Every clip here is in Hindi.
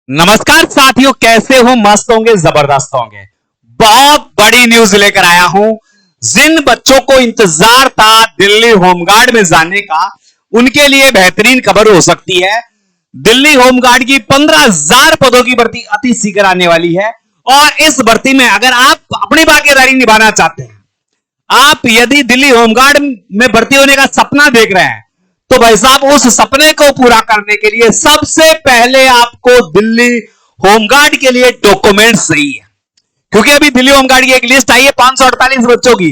नमस्कार साथियों, कैसे हो? मस्त होंगे, जबरदस्त होंगे। बहुत बड़ी न्यूज लेकर आया हूं। जिन बच्चों को इंतजार था दिल्ली होमगार्ड में जाने का, उनके लिए बेहतरीन खबर हो सकती है। दिल्ली होमगार्ड की 15,000 पदों की भर्ती अति शीघ्र आने वाली है। और इस भर्ती में अगर आप अपनी भागीदारी निभाना चाहते हैं, आप यदि दिल्ली होमगार्ड में भर्ती होने का सपना देख रहे हैं, तो भाई साहब उस सपने को पूरा करने के लिए सबसे पहले आपको दिल्ली होमगार्ड के लिए डॉक्यूमेंट चाहिए। क्योंकि अभी दिल्ली होमगार्ड की एक लिस्ट आई है 548 बच्चों की।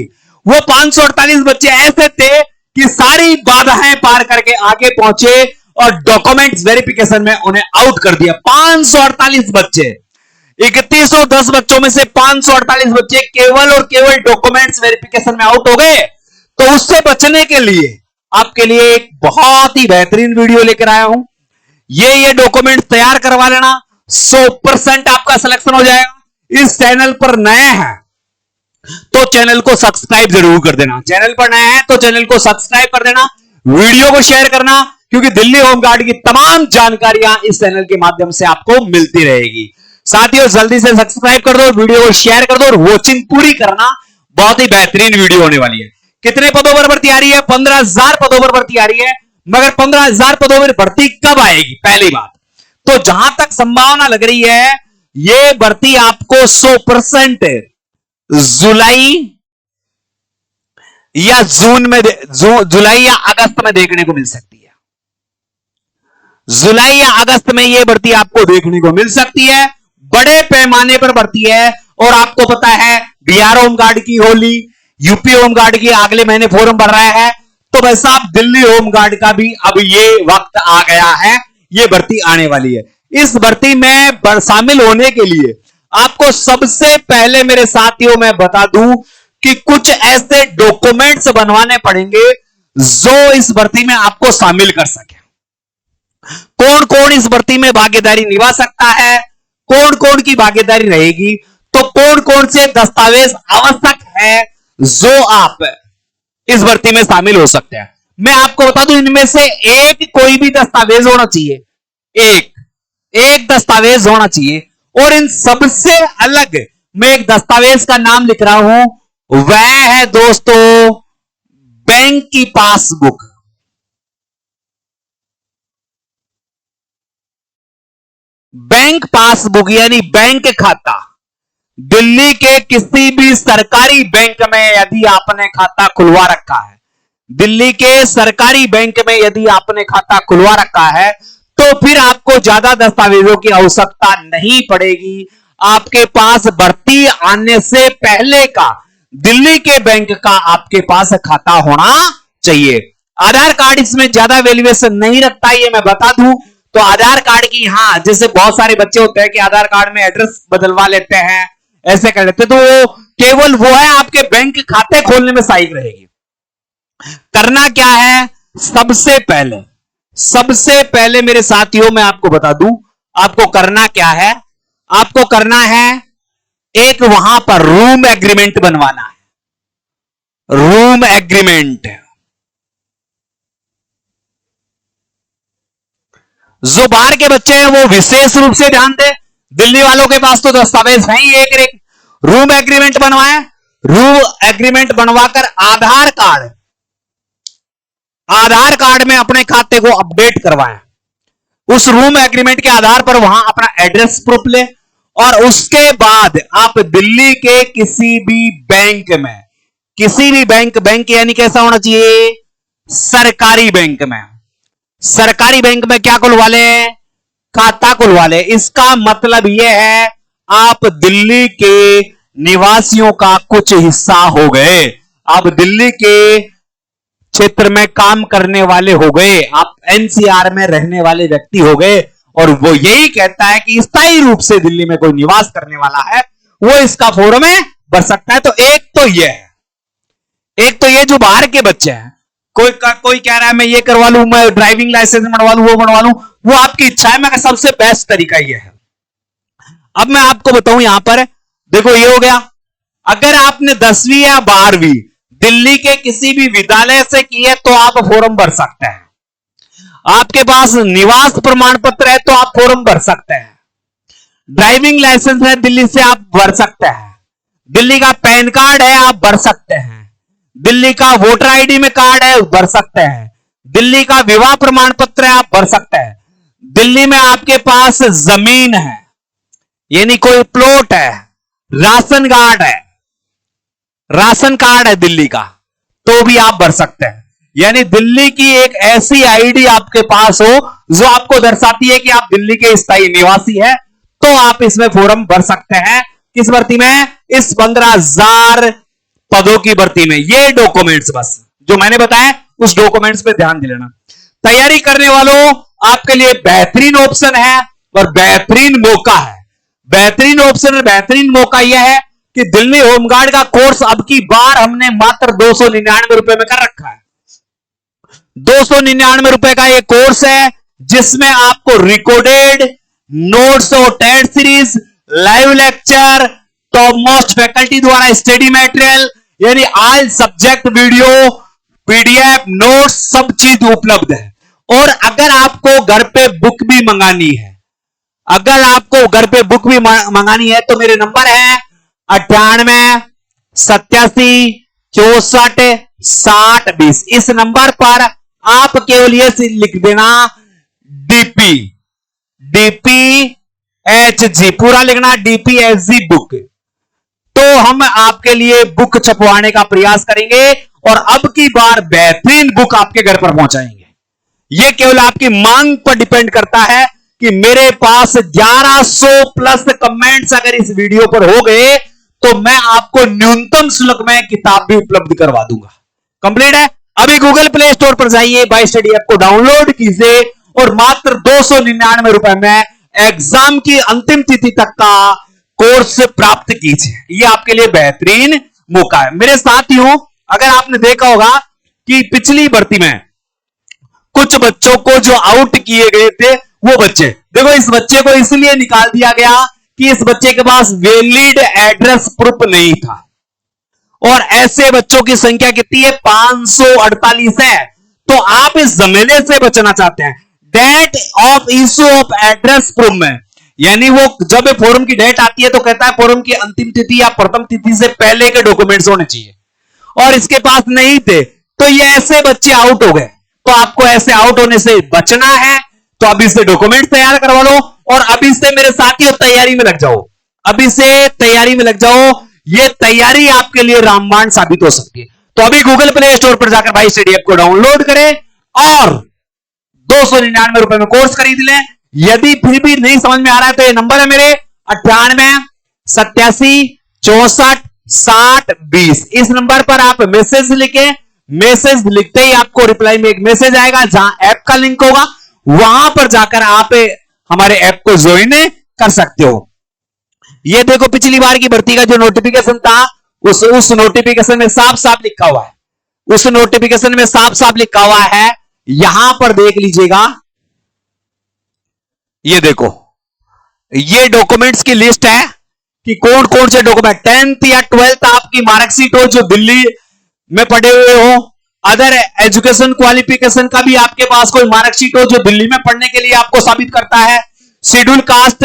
वो 548 बच्चे ऐसे थे कि सारी बाधाएं पार करके आगे पहुंचे और डॉक्यूमेंट्स वेरिफिकेशन में उन्हें आउट कर दिया। 548 बच्चे, 3110 बच्चों में से 548 बच्चे केवल और केवल डॉक्यूमेंट्स वेरिफिकेशन में आउट हो गए। तो उससे बचने के लिए आपके लिए एक बहुत ही बेहतरीन वीडियो लेकर आया हूं। ये डॉक्यूमेंट तैयार करवा लेना, 100% आपका सिलेक्शन हो जाएगा। इस चैनल पर नए हैं तो चैनल को सब्सक्राइब जरूर कर देना। चैनल पर नए हैं तो चैनल को सब्सक्राइब कर देना, वीडियो को शेयर करना, क्योंकि दिल्ली होमगार्ड की तमाम जानकारियां इस चैनल के माध्यम से आपको मिलती रहेगी। साथियों, जल्दी से सब्सक्राइब कर दो, वीडियो को शेयर कर दो और वॉचिंग पूरी करना। बहुत ही बेहतरीन वीडियो होने वाली है। कितने पदों पर भर्ती आ रही है? 15,000 पदों पर भर्ती आ रही है। मगर 15,000 पदों पर भर्ती कब आएगी? पहली बात तो जहां तक संभावना लग रही है, यह भर्ती आपको 100% जुलाई या जून में, जुलाई या अगस्त में देखने को मिल सकती है। जुलाई या अगस्त में यह भर्ती आपको देखने को मिल सकती है। बड़े पैमाने पर भर्ती है। और आपको पता है बिहार होमगार्ड की होली, यूपी होमगार्ड की अगले महीने फॉर्म भर रहा है। तो भाई साहब दिल्ली होमगार्ड का भी अब ये वक्त आ गया है, ये भर्ती आने वाली है। इस भर्ती में शामिल होने के लिए आपको सबसे पहले मेरे साथियों मैं बता दूं कि कुछ ऐसे डॉक्यूमेंट्स बनवाने पड़ेंगे जो इस भर्ती में आपको शामिल कर सके। कौन कौन इस भर्ती में भागीदारी निभा सकता है, कौन कौन की भागीदारी रहेगी, तो कौन कौन से दस्तावेज आवश्यक है जो आप इस भर्ती में शामिल हो सकते हैं, मैं आपको बता दूं। इनमें से एक कोई भी दस्तावेज होना चाहिए, एक दस्तावेज होना चाहिए। और इन सबसे अलग मैं एक दस्तावेज का नाम लिख रहा हूं, वह है दोस्तों बैंक की पासबुक। बैंक पासबुक यानी बैंक खाता। दिल्ली के किसी भी सरकारी बैंक में यदि आपने खाता खुलवा रखा है, दिल्ली के सरकारी बैंक में यदि आपने खाता खुलवा रखा है, तो फिर आपको ज्यादा दस्तावेजों की आवश्यकता नहीं पड़ेगी। आपके पास भर्ती आने से पहले का दिल्ली के बैंक का आपके पास खाता होना चाहिए। आधार कार्ड इसमें ज्यादा वैल्यूएशन नहीं रखता, ये मैं बता दूं। तो आधार कार्ड की, हाँ, जैसे बहुत सारे बच्चे होते हैं कि आधार कार्ड में एड्रेस बदलवा लेते हैं, ऐसे कर लेते, तो वो केवल वो है आपके बैंक खाते खोलने में सहायक रहेगी। करना क्या है? सबसे पहले मेरे साथियों मैं आपको बता दूं, आपको करना क्या है। आपको करना है एक वहां पर रूम एग्रीमेंट बनवाना है। रूम एग्रीमेंट जो बाहर के बच्चे हैं वो विशेष रूप से ध्यान दें। दिल्ली वालों के पास तो दस्तावेज है ही एक। रूम एग्रीमेंट बनवाएं। रूम एग्रीमेंट बनवाकर आधार कार्ड में अपने खाते को अपडेट करवाएं। उस रूम एग्रीमेंट के आधार पर वहां अपना एड्रेस प्रूफ ले। और उसके बाद आप दिल्ली के किसी भी बैंक में, बैंक यानी कैसा होना चाहिए? सरकारी बैंक में क्या खुलवा ले? खाता खुलवा ले। इसका मतलब यह है आप दिल्ली के निवासियों का कुछ हिस्सा हो गए, आप दिल्ली के क्षेत्र में काम करने वाले हो गए, आप एनसीआर में रहने वाले व्यक्ति हो गए। और वो यही कहता है कि स्थायी रूप से दिल्ली में कोई निवास करने वाला है, वो इसका फॉर्म में भर सकता है। तो एक तो ये जो बाहर के बच्चे हैं, कोई कह रहा है मैं ये करवा लूं, मैं ड्राइविंग लाइसेंस बनवा लूं, वो बनवा लूं, वो आपकी इच्छा है। मगर सबसे बेस्ट तरीका ये है। अब मैं आपको बताऊं, यहां पर देखो, ये हो गया। अगर आपने 10वीं या 12वीं दिल्ली के किसी भी विद्यालय से की है तो आप फॉर्म भर सकते हैं। आपके पास निवास प्रमाण पत्र है तो आप फॉर्म भर सकते हैं। ड्राइविंग लाइसेंस है दिल्ली से, आप भर सकते हैं। दिल्ली का पैन कार्ड है, आप भर सकते हैं। दिल्ली का वोटर आईडी में कार्ड है, भर सकते हैं। दिल्ली का विवाह प्रमाण पत्र है, आप भर सकते हैं। दिल्ली में आपके पास जमीन है, यानी कोई प्लॉट है, राशन कार्ड है, राशन कार्ड है दिल्ली का, तो भी आप भर सकते हैं। यानी दिल्ली की एक ऐसी आईडी आपके पास हो जो आपको दर्शाती है कि आप दिल्ली के स्थायी निवासी है, तो आप इसमें फॉर्म भर सकते हैं। किस भर्ती में? इस 15,000 पदों की भर्ती में। ये डॉक्यूमेंट्स बस जो मैंने बताया, उस डॉक्यूमेंट्स पे ध्यान दे लेना। तैयारी करने वालों, आपके लिए बेहतरीन ऑप्शन है और बेहतरीन मौका है। बेहतरीन ऑप्शन और बेहतरीन मौका यह है कि दिल्ली होमगार्ड का कोर्स अब की बार हमने मात्र 299 रुपए में कर रखा है। 299 रुपए का यह कोर्स है जिसमें आपको रिकॉर्डेड नोट्स और test series, live lecture, top most faculty द्वारा स्टडी मटेरियल, यानी all subject video, PDF, notes, सब चीज उपलब्ध है। और अगर आपको घर पे बुक भी मंगानी है, अगर आपको घर पे बुक भी मंगानी है तो मेरे नंबर है 98 87 64 60 20। इस नंबर पर आप केवल ये लिख देना DPHG, पूरा लिखना DPHG बुक, तो हम आपके लिए बुक छपवाने का प्रयास करेंगे और अब की बार बेहतरीन बुक आपके घर पर पहुंचाएंगे। यह केवल आपकी मांग पर डिपेंड करता है कि मेरे पास 1100 प्लस कमेंट्स अगर इस वीडियो पर हो गए तो मैं आपको न्यूनतम शुल्क में किताब भी उपलब्ध करवा दूंगा। कंप्लीट है? अभी गूगल प्ले स्टोर पर जाइए, बाय स्टडी ऐप को डाउनलोड कीजिए और मात्र 299 रुपए में एग्जाम की अंतिम तिथि तक का कोर्स प्राप्त कीजिए। यह आपके लिए बेहतरीन मौका है। मेरे साथियों, अगर आपने देखा होगा कि पिछली भर्ती में कुछ बच्चों को जो आउट किए गए थे, वो बच्चे देखो, इस बच्चे को इसलिए निकाल दिया गया कि इस बच्चे के पास वैलिड एड्रेस प्रूफ नहीं था। और ऐसे बच्चों की संख्या कितनी है? 548 है। तो आप इस झमेले से बचना चाहते हैं। Date of issue of address proof में, यानी वो जब फॉर्म की डेट आती है तो कहता है फॉर्म की अंतिम तिथि या प्रथम तिथि से पहले के डॉक्यूमेंट्स होने चाहिए, और इसके पास नहीं थे, तो ये ऐसे बच्चे आउट हो गए। तो आपको ऐसे आउट होने से बचना है, तो अभी से डॉक्यूमेंट तैयार करवा लो और अभी से मेरे साथियों तैयारी में लग जाओ। अभी से तैयारी में लग जाओ, ये तैयारी आपके लिए रामबाण साबित हो सकती है। तो अभी गूगल प्ले स्टोर पर जाकर बाय स्टडी ऐप को डाउनलोड करें और 299 रुपए में कोर्स खरीद लें। यदि फिर भी नहीं समझ में आ रहा है तो ये नंबर है मेरे 98 87 64 60 20। इस नंबर पर आप मैसेज लिखें। मैसेज लिखते ही आपको रिप्लाई में एक मैसेज आएगा जहां ऐप का लिंक होगा, वहां पर जाकर आप हमारे ऐप को ज्वाइन कर सकते हो। ये देखो, पिछली बार की भर्ती का जो नोटिफिकेशन था, उस नोटिफिकेशन में साफ साफ लिखा हुआ है, उस नोटिफिकेशन में साफ साफ लिखा हुआ है, यहां पर देख लीजिएगा। ये देखो, ये डॉक्यूमेंट्स की लिस्ट है कि कौन कौन से डॉक्यूमेंट, 10th या 12th आपकी मार्कशीट हो जो दिल्ली में पढ़े हुए हो, अदर एजुकेशन क्वालिफिकेशन का भी आपके पास कोई मार्कशीट हो जो दिल्ली में पढ़ने के लिए आपको साबित करता है, शेड्यूल कास्ट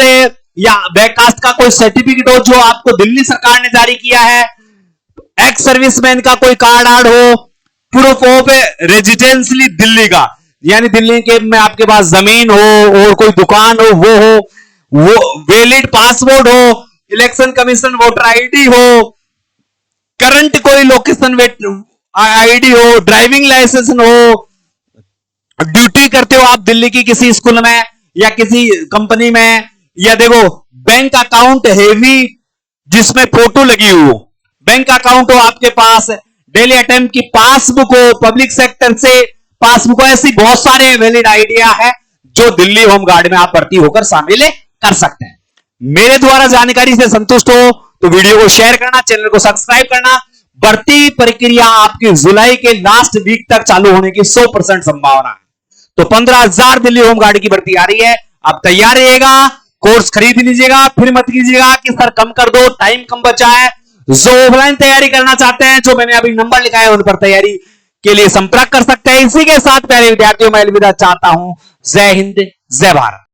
या बैककास्ट का कोई सर्टिफिकेट हो जो आपको दिल्ली सरकार ने जारी किया है, एक्स सर्विसमैन का कोई कार्ड हो, प्रूफ ऑफ रेजिडेंसली दिल्ली का, यानी दिल्ली के में आपके पास जमीन हो और कोई दुकान हो, वो वैलिड पासपोर्ट हो, इलेक्शन कमीशन वोटर आईडी हो, करंट कोई लोकेशन आईडी हो, ड्राइविंग लाइसेंस हो, ड्यूटी करते हो आप दिल्ली की किसी स्कूल में या किसी कंपनी में, या देखो बैंक अकाउंट हैवी जिसमें फोटो लगी हुई हो, बैंक अकाउंट हो आपके पास, डेली अटेम्प्ट की पासबुक हो, पब्लिक सेक्टर से पासबुक हो, ऐसी बहुत सारे वैलिड आइडिया है जो दिल्ली होमगार्ड में आप भर्ती होकर शामिल कर सकते हैं। मेरे द्वारा जानकारी से संतुष्ट हो तो वीडियो को शेयर करना, चैनल को सब्सक्राइब करना। भर्ती प्रक्रिया आपकी जुलाई के लास्ट वीक तक चालू होने की 100% संभावना है। तो 15,000 दिल्ली होमगार्ड की भर्ती आ रही है, आप तैयार रहिएगा, कोर्स खरीद लीजिएगा, फिर मत कीजिएगा कि सर कम कर दो, टाइम कम बचा है। जो ऑफलाइन तैयारी करना चाहते हैं, जो मैंने अभी नंबर लिखा है उन पर तैयारी के लिए संपर्क कर सकते हैं। इसी के साथ प्यारे विद्यार्थियों मैं अलविदा चाहता हूं। जय हिंद, जय भारत।